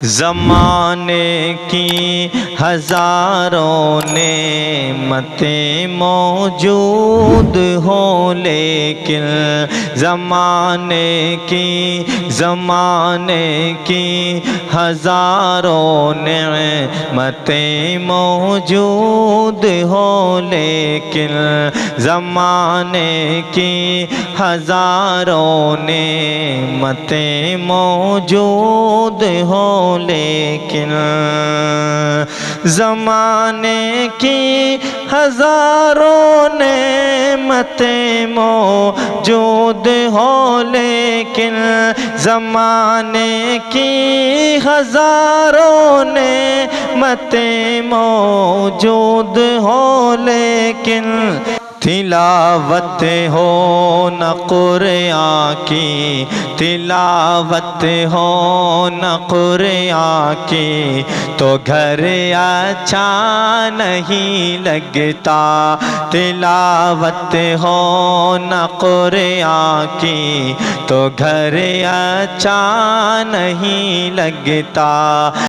زمانے کی ہزاروں نعمتیں موجود ہوں لیکن زمانے کی ہزاروں نعمتیں موجود ہوں لیکن زمانے کی ہزاروں نعمتیں موجود ہوں لیکن زمانے کی ہزاروں نعمتیں موجود ہوں لیکن زمانے کی ہزاروں نعمتیں موجود ہوں لیکن تلاوت ہو نہ قرآن کی تلاوت ہو نہ قرآن کی تو گھر اچھا نہیں لگتا تلاوت ہو نہ قرآن کی تو گھر اچھا نہیں لگتا